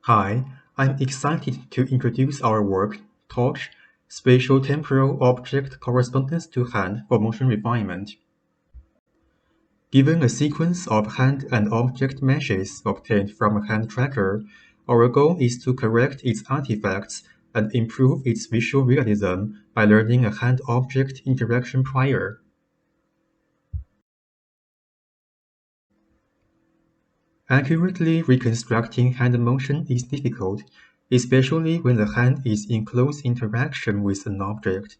Hi, I'm excited to introduce our work, TOCH, Spatio-Temporal Object Correspondence to Hand for Motion Refinement. Given a sequence of hand and object meshes obtained from a hand tracker, our goal is to correct its artifacts and improve its visual realism by learning a hand-object interaction prior. Accurately reconstructing hand motion is difficult, especially when the hand is in close interaction with an object.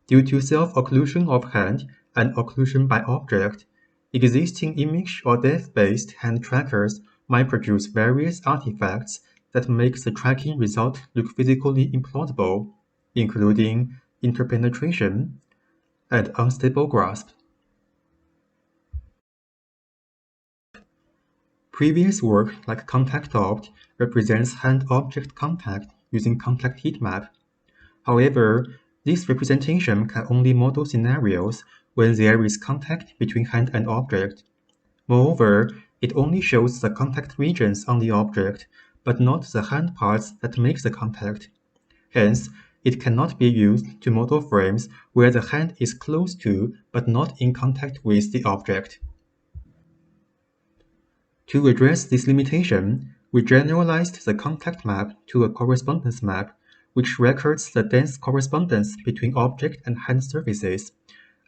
Due to self-occlusion of hand and occlusion by object, existing image or depth-based hand trackers might produce various artifacts that make the tracking result look physically implausible, including interpenetration and unstable grasp. Previous work like contact opt represents hand-object contact using contact heat map. However, this representation can only model scenarios when there is contact between hand and object. Moreover, it only shows the contact regions on the object, but not the hand parts that make the contact. Hence, it cannot be used to model frames where the hand is close to but not in contact with the object. To address this limitation, we generalized the contact map to a correspondence map, which records the dense correspondence between object and hand surfaces,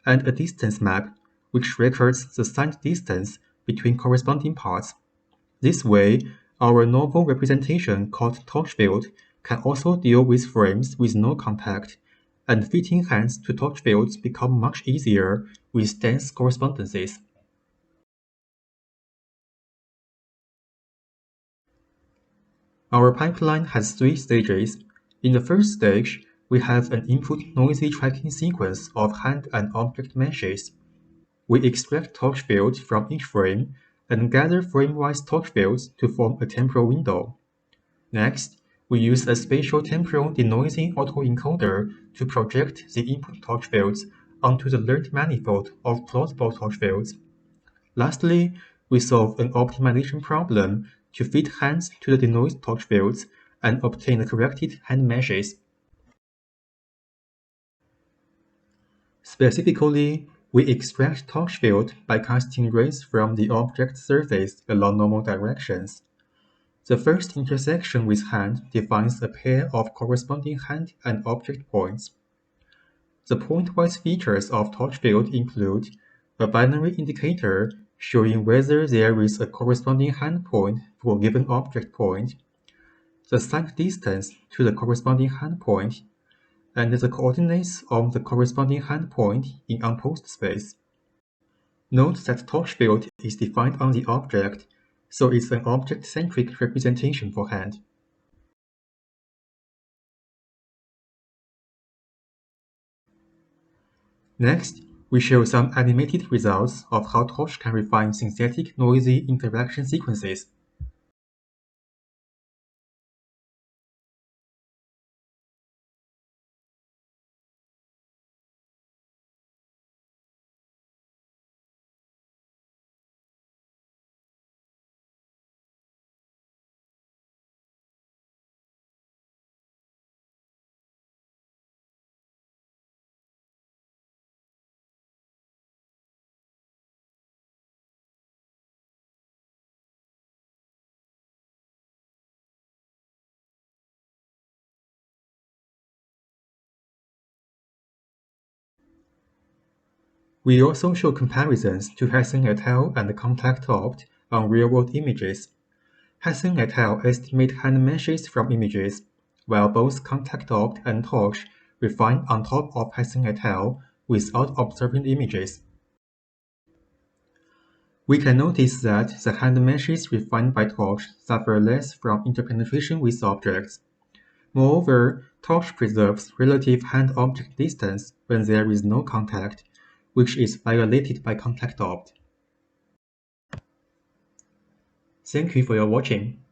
and a distance map, which records the signed distance between corresponding parts. This way, our novel representation called torch field can also deal with frames with no contact, and fitting hands to torch fields become much easier with dense correspondences. Our pipeline has three stages. In the first stage, we have an input noisy tracking sequence of hand and object meshes. We extract torch fields from each frame and gather frame-wise torch fields to form a temporal window. Next, we use a spatial-temporal denoising autoencoder to project the input torch fields onto the learned manifold of plausible torch fields. Lastly, we solve an optimization problem to fit hands to the denoised torch fields and obtain the corrected hand meshes. Specifically, we extract torch field by casting rays from the object surface along normal directions. The first intersection with hand defines a pair of corresponding hand and object points. The point-wise features of torch field include a binary indicator showing whether there is a corresponding hand point for a given object point, the signed distance to the corresponding hand point, and the coordinates of the corresponding hand point in unposed space. Note that torch field is defined on the object, so it's an object-centric representation for hand. Next, we show some animated results of how TOCH can refine synthetic noisy interaction sequences. We also show comparisons to Hassan et al. And contact opt on real-world images. Hassan et al. Estimate hand meshes from images, while both contact opt and TOCH refine on top of Hassan et al. Without observing images. We can notice that the hand meshes refined by TOCH suffer less from interpenetration with objects. Moreover, TOCH preserves relative hand-object distance when there is no contact, which is violated by contact opt. Thank you for your watching.